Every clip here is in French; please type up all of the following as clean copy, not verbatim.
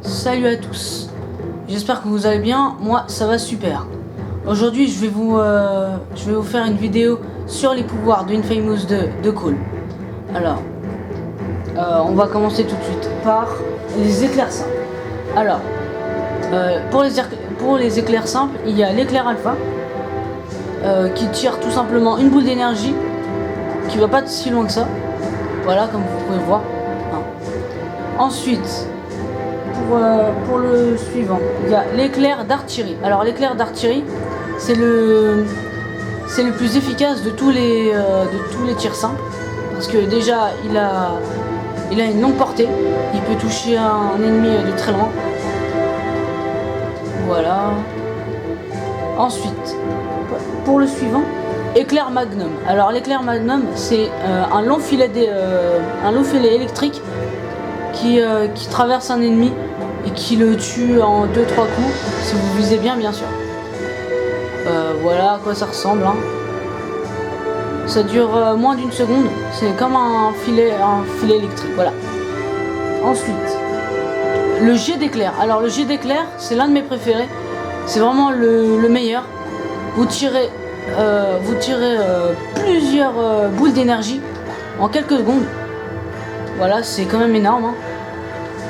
Salut à tous, j'espère que vous allez bien, moi ça va super. Aujourd'hui je vais vous faire une vidéo sur les pouvoirs de Infamous de Cole. Alors, on va commencer tout de suite par les éclairs simples. Alors, pour les éclairs simples, il y a l'éclair alpha qui tire tout simplement une boule d'énergie qui va pas si loin que ça. Voilà, comme vous pouvez voir. Ensuite, pour le suivant, il y a l'éclair d'artillerie. Alors l'éclair d'artillerie, c'est le plus efficace de tous les tirs simples, parce que déjà il a une longue portée, il peut toucher un ennemi de très loin. Voilà. Ensuite, pour le suivant, éclair magnum. Alors l'éclair magnum, c'est un long filet électrique qui traverse un ennemi et qui le tue en 2-3 coups, si vous visez bien sûr. Voilà à quoi ça ressemble, hein. Ça dure moins d'une seconde, c'est comme un filet électrique, voilà. Ensuite, le jet d'éclair. Alors le jet d'éclair, c'est l'un de mes préférés, c'est vraiment le meilleur. Vous tirez plusieurs boules d'énergie en quelques secondes. Voilà, c'est quand même énorme, hein.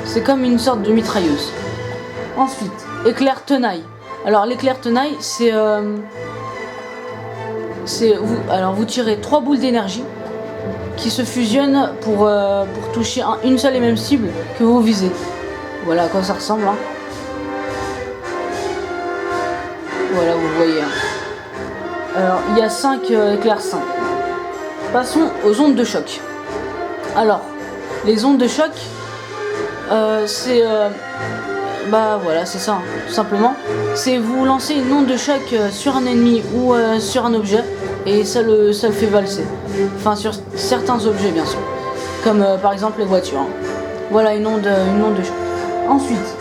C'est comme une sorte de mitrailleuse. Ensuite, éclair tenaille. Alors l'éclair tenaille, vous tirez 3 boules d'énergie qui se fusionnent pour toucher une seule et même cible que vous visez. Voilà à quoi ça ressemble, hein. Voilà, vous voyez, hein. Alors il y a 5 éclairs simples. Passons aux ondes de choc. Alors les ondes de choc, voilà, c'est ça, hein, tout simplement. C'est vous lancez une onde de choc sur un ennemi ou sur un objet et ça le fait valser. Enfin, sur certains objets, bien sûr, comme par exemple les voitures, hein. Voilà une onde de choc. Ensuite,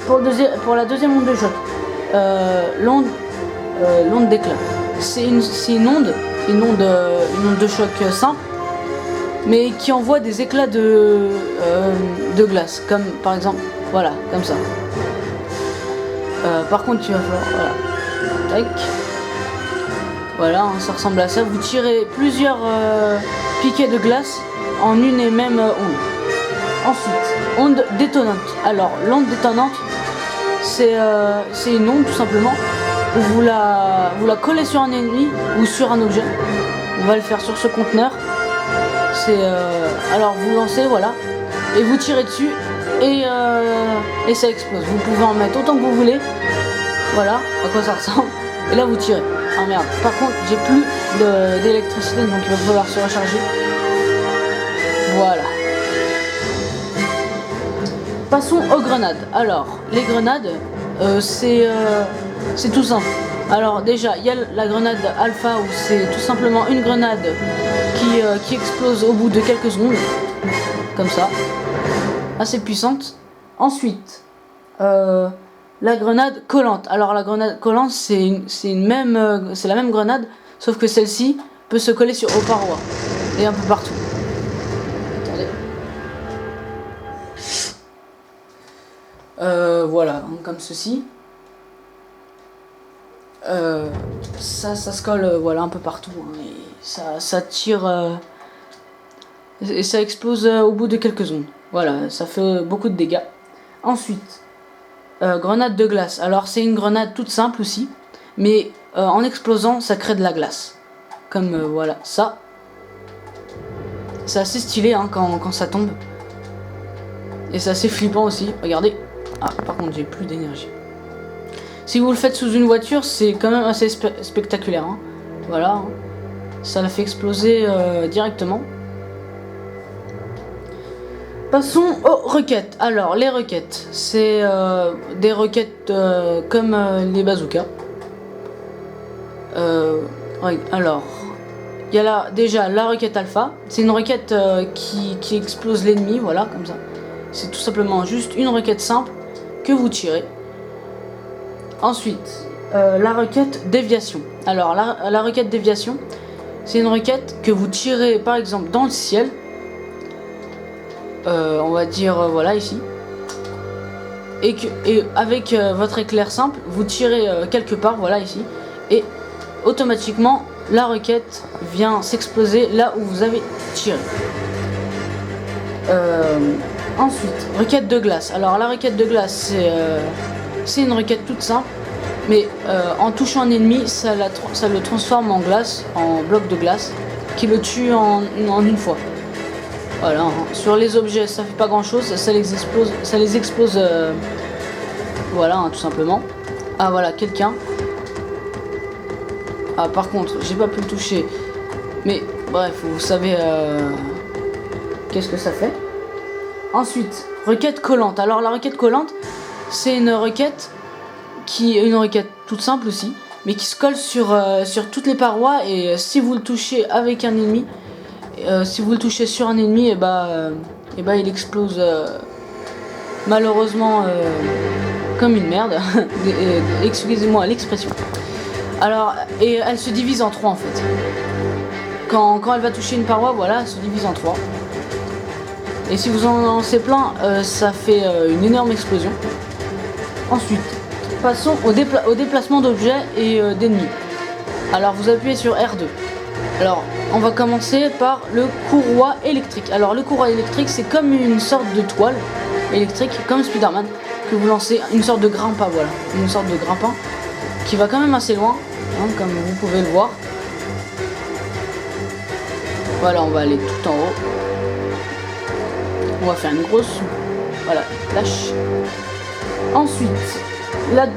pour la deuxième onde de choc, l'onde d'éclat. C'est une onde de choc simple, mais qui envoie des éclats de glace, comme par exemple, voilà, comme ça. Par contre, tu vas falloir, voilà, tac, voilà, hein, ça ressemble à ça. Vous tirez plusieurs piquets de glace en une et même onde. Ensuite, onde détonante. Alors, l'onde détonante, c'est une onde tout simplement où vous la collez sur un ennemi ou sur un objet. On va le faire sur ce conteneur. Alors vous lancez, voilà, et vous tirez dessus et ça explose. Vous pouvez en mettre autant que vous voulez. Voilà à quoi ça ressemble. Et là vous tirez. Ah merde, par contre j'ai plus d'électricité, donc il va falloir se recharger. Voilà. Passons aux grenades. Alors les grenades, c'est tout simple. Alors déjà il y a la grenade alpha, où c'est tout simplement une grenade qui explose au bout de quelques secondes, comme ça, assez puissante. Ensuite, la grenade collante. Alors la grenade collante, c'est la même grenade, sauf que celle-ci peut se coller aux parois et un peu partout. Attendez. Voilà, comme ceci. Ça se colle, voilà, un peu partout, hein, et ça tire et ça explose au bout de quelques secondes. Voilà, ça fait beaucoup de dégâts. Ensuite, grenade de glace. Alors c'est une grenade toute simple aussi, mais en explosant ça crée de la glace, comme voilà ça. C'est assez stylé, hein, quand ça tombe, et c'est assez flippant aussi. Regardez. Ah, par contre j'ai plus d'énergie. Si vous le faites sous une voiture, c'est quand même assez spectaculaire, hein. Voilà, hein. Ça la fait exploser directement. Passons aux requêtes. Alors les requêtes, c'est des requêtes comme les bazookas. Alors il y a déjà la requête alpha. C'est une requête qui explose l'ennemi, voilà, comme ça. C'est tout simplement juste une requête simple que vous tirez. Ensuite, la requête déviation. Alors la requête déviation, c'est une requête que vous tirez par exemple dans le ciel. On va dire voilà, ici. et avec votre éclair simple, vous tirez quelque part, voilà ici, et automatiquement la roquette vient s'exploser là où vous avez tiré. Ensuite, roquette de glace. Alors la roquette de glace, c'est une roquette toute simple, mais en touchant un ennemi, ça le transforme en glace, en bloc de glace, qui le tue en une fois. Voilà, hein. Sur les objets, ça fait pas grand chose, ça les explose, voilà, hein, tout simplement. Ah voilà, quelqu'un. Ah par contre, j'ai pas pu le toucher, mais bref, vous savez qu'est-ce que ça fait. Ensuite, requête collante. Alors la requête collante, c'est une requête toute simple aussi, mais qui se colle sur toutes les parois, et si vous le touchez avec un ennemi, si vous le touchez sur un ennemi, et bah il explose malheureusement comme une merde. Excusez-moi l'expression. Alors, et elle se divise en 3 en fait. Quand elle va toucher une paroi, voilà, elle se divise en 3. Et si vous en lancez plein, ça fait une énorme explosion. Ensuite, passons au déplacement d'objets et d'ennemis. Alors vous appuyez sur R2. Alors on va commencer par le courroie électrique. Alors le courroie électrique, c'est comme une sorte de toile électrique, comme Spider-Man, que vous lancez, une sorte de grimpin, voilà. Une sorte de grimpin qui va quand même assez loin, hein, comme vous pouvez le voir. Voilà, on va aller tout en haut. On va faire une grosse, voilà, lâche. Ensuite,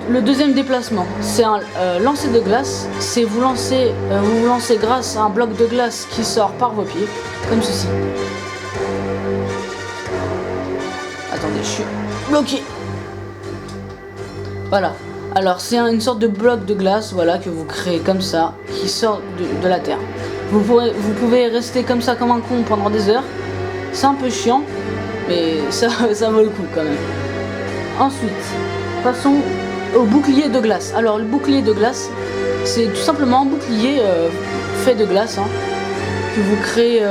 le deuxième déplacement, c'est un lancer de glace. C'est vous vous lancez grâce à un bloc de glace qui sort par vos pieds, comme ceci. Attendez, je suis bloqué. Voilà. Alors c'est une sorte de bloc de glace, voilà, que vous créez comme ça, qui sort de la terre. Vous pouvez rester comme ça, comme un con, pendant des heures. C'est un peu chiant, mais ça vaut le coup quand même. Ensuite, passons au bouclier de glace. Alors le bouclier de glace, c'est tout simplement un bouclier fait de glace, hein, que vous créez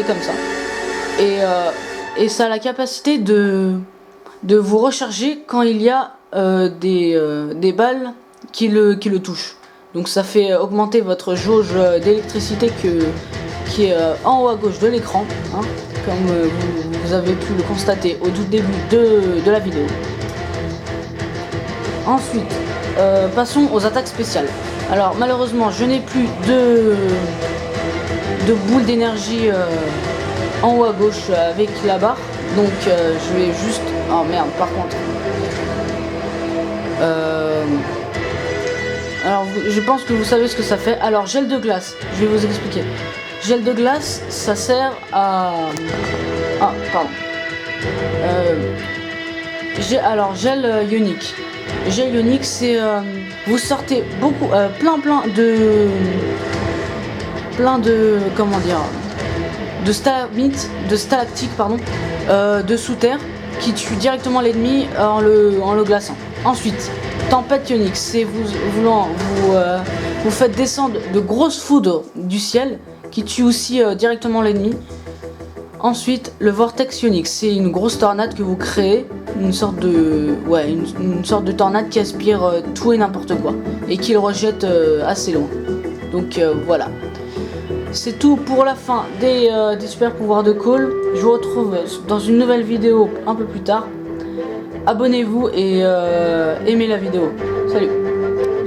comme ça. Et ça a la capacité de vous recharger quand il y a des balles qui le touchent. Donc ça fait augmenter votre jauge d'électricité qui est en haut à gauche de l'écran, hein, comme vous avez pu le constater au tout début de la vidéo. Ensuite, passons aux attaques spéciales. Alors malheureusement, je n'ai plus de boule d'énergie en haut à gauche avec la barre, donc je vais juste... Oh merde, par contre. Alors je pense que vous savez ce que ça fait. Alors gel de glace, je vais vous expliquer. Gel de glace, ça sert à... Ah, pardon. Alors gel ionique. Gel ionique, c'est... vous sortez beaucoup... plein de... Comment dire... de stalactites, pardon, de sous terre, qui tue directement l'ennemi en le glaçant. Ensuite, tempête ionique, c'est vous faites descendre de grosses foudres du ciel qui tue aussi directement l'ennemi. Ensuite, le vortex ionique, c'est une grosse tornade que vous créez, une sorte de tornade qui aspire tout et n'importe quoi et qui le rejette assez loin. Donc voilà. C'est tout pour la fin des super pouvoirs de Cole. Je vous retrouve dans une nouvelle vidéo un peu plus tard. Abonnez-vous et aimez la vidéo. Salut!